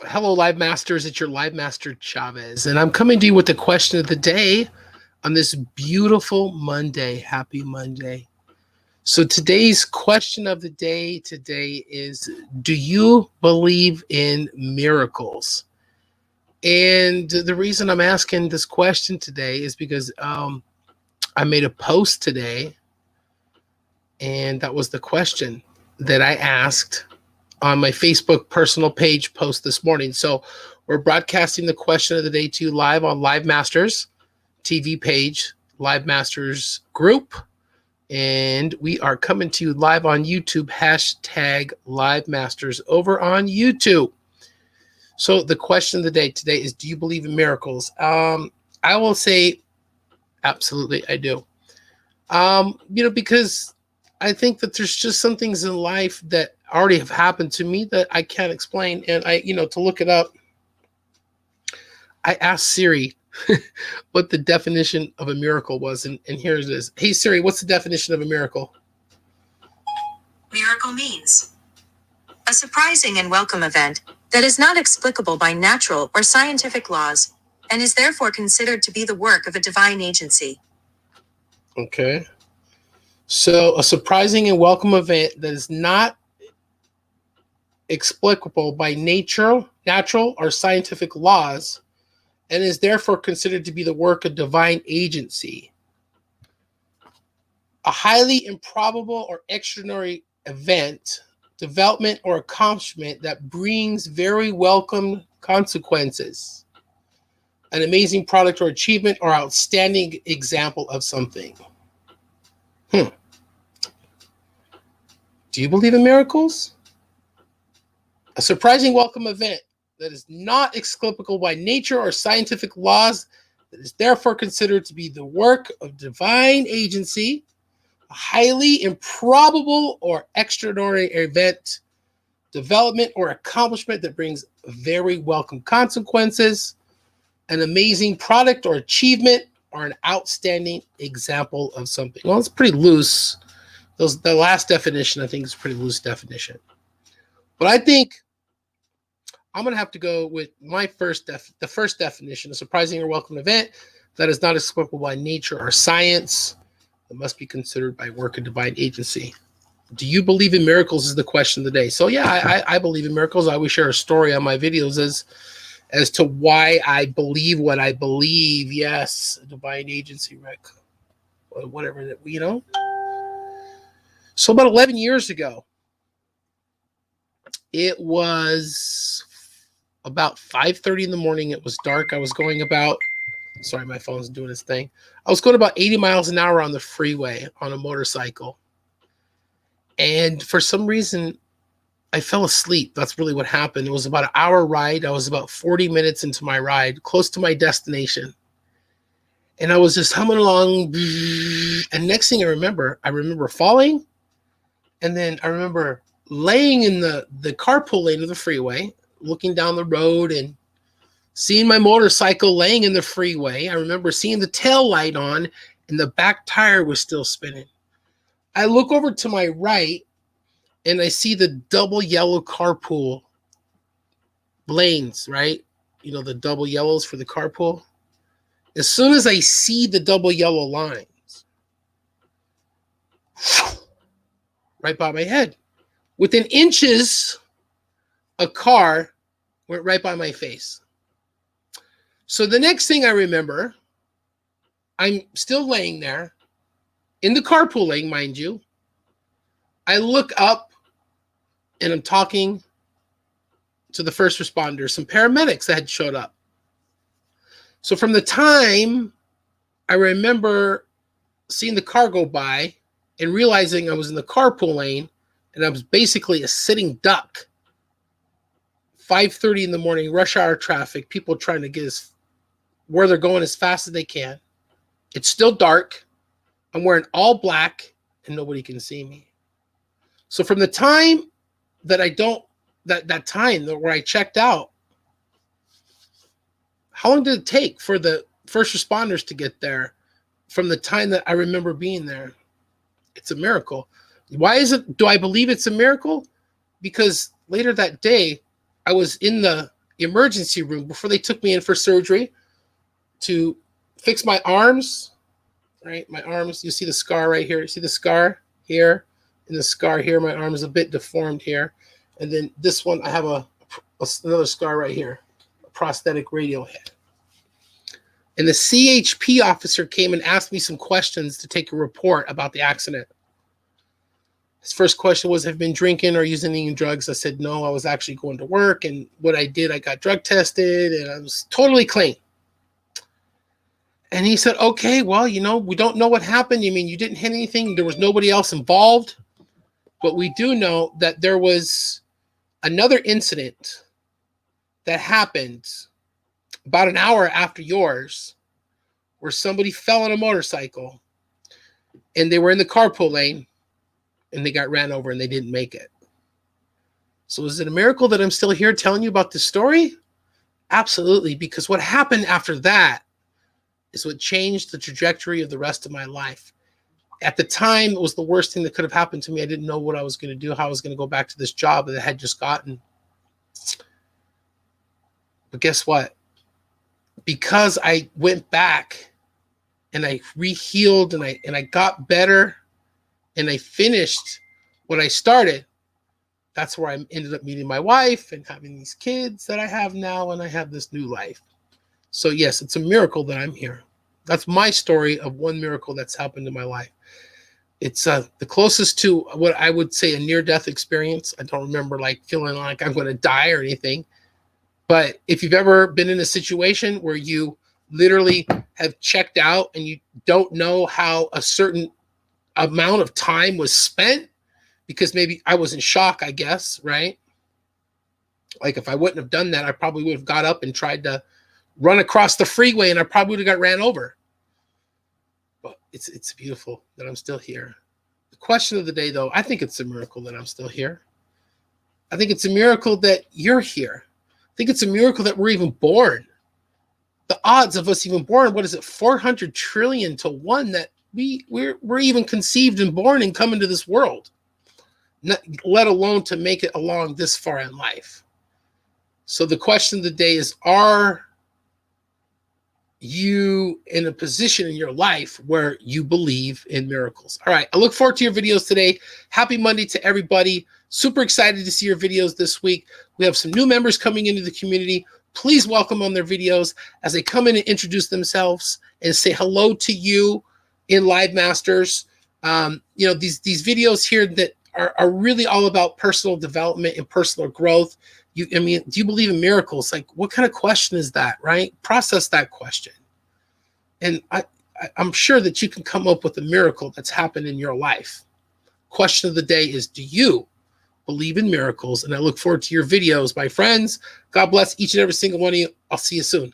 Hello, Live Masters. It's your Live Master Chavez, and I'm coming to you with the question of the day on this beautiful Monday. Happy Monday. So today's question of the day today is, do you believe in miracles? And the reason I'm asking this question today is because I made a post today, and that was the question that I asked on my Facebook personal page post this morning. So we're broadcasting the question of the day to you live on Live Masters TV page, Live Masters group, and we are coming to you live on YouTube, hashtag Live Masters over on YouTube. So the question of the day today is, do you believe in miracles? I will say absolutely I do. Because I think that there's just some things in life that already have happened to me that I can't explain. And to look it up, I asked Siri what the definition of a miracle was. And here it is. Hey, Siri, what's the definition of a miracle? Miracle means a surprising and welcome event that is not explicable by natural or scientific laws and is therefore considered to be the work of a divine agency. Okay. So a surprising and welcome event that is not explicable by natural or scientific laws and is therefore considered to be the work of divine agency. A highly improbable or extraordinary event, development, or accomplishment that brings very welcome consequences. An amazing product or achievement or outstanding example of something. Do you believe in miracles? A surprising welcome event that is not explicable by nature or scientific laws, that is therefore considered to be the work of divine agency. A highly improbable or extraordinary event, development, or accomplishment that brings very welcome consequences. An amazing product or achievement or an outstanding example of something. Well, it's pretty loose. The last definition, I think, is a pretty loose definition. But I think I'm going to have to go with my the first definition, a surprising or welcome event that is not explicable by nature or science, that must be considered by work of divine agency. Do you believe in miracles is the question of the day. So yeah, I believe in miracles. I always share a story on my videos as to why I believe what I believe. Yes, divine agency, Rick. Whatever, So about 11 years ago, it was about 5:30 in the morning. It was dark. I was going about, sorry, my phone's doing its thing. I was going about 80 miles an hour on the freeway on a motorcycle. And for some reason, I fell asleep. That's really what happened. It was about an hour ride. I was about 40 minutes into my ride, close to my destination. And I was just humming along. And next thing I remember falling. And then I remember laying in the carpool lane of the freeway, looking down the road and seeing my motorcycle laying in the freeway. I remember seeing the tail light on and the back tire was still spinning. I look over to my right and I see the double yellow carpool lanes, right? The double yellows for the carpool. As soon as I see the double yellow lines, right by my head, within inches, a car went right by my face. So the next thing I remember, I'm still laying there in the carpool lane, mind you. I look up and I'm talking to the first responders, some paramedics that had showed up. So from the time I remember seeing the car go by and realizing I was in the carpool lane and I was basically a sitting duck, 5:30 in the morning, rush hour traffic, people trying to get where they're going as fast as they can. It's still dark. I'm wearing all black and nobody can see me. So from the time that that time where I checked out, how long did it take for the first responders to get there from the time that I remember being there? It's a miracle. Why do I believe it's a miracle? Because later that day, I was in the emergency room before they took me in for surgery to fix my arms, right? My arms, you see the scar right here. You see the scar here and the scar here. My arm is a bit deformed here. And then this one, I have another scar right here, a prosthetic radial head. And the CHP officer came and asked me some questions to take a report about the accident. His first question was, have you been drinking or using any drugs? I said, no, I was actually going to work. And what I did, I got drug tested and I was totally clean. And he said, okay, well, you know, we don't know what happened. You mean you didn't hit anything? There was nobody else involved. But we do know that there was another incident that happened about an hour after yours where somebody fell on a motorcycle and they were in the carpool lane and they got ran over and they didn't make it. So is it a miracle that I'm still here telling you about this story? Absolutely, because what happened after that is what changed the trajectory of the rest of my life. At the time, it was the worst thing that could have happened to me. I didn't know what I was going to do, how I was going to go back to this job that I had just gotten. But guess what? Because I went back and I re-healed and I got better and I finished what I started, that's where I ended up meeting my wife and having these kids that I have now, and I have this new life. So yes, it's a miracle that I'm here. That's my story of one miracle that's happened in my life. It's the closest to what I would say a near-death experience. I don't remember like feeling like I'm going to die or anything. But if you've ever been in a situation where you literally have checked out and you don't know how a certain amount of time was spent, because maybe I was in shock, I guess, right? Like if I wouldn't have done that, I probably would have got up and tried to run across the freeway and I probably would have got ran over. But it's beautiful that I'm still here. The question of the day, though, I think it's a miracle that I'm still here. I think it's a miracle that you're here. I think it's a miracle that we're even born. The odds of us even born, what is it, 400 trillion to 1 that we're even conceived and born and come into this world, not, let alone to make it along this far in life. So the question of the day is, are you in a position in your life where you believe in miracles? All right, I look forward to your videos today. Happy Monday to everybody. Super excited to see your videos this week. We have some new members coming into the community. Please welcome on their videos as they come in and introduce themselves and say hello to you in Live Masters. You know, these videos here that are really all about personal development and personal growth. I mean, do you believe in miracles? Like, what kind of question is that, right? Process that question. And I'm sure that you can come up with a miracle that's happened in your life. Question of the day is, do you believe in miracles? And I look forward to your videos, my friends. God bless each and every single one of you. I'll see you soon.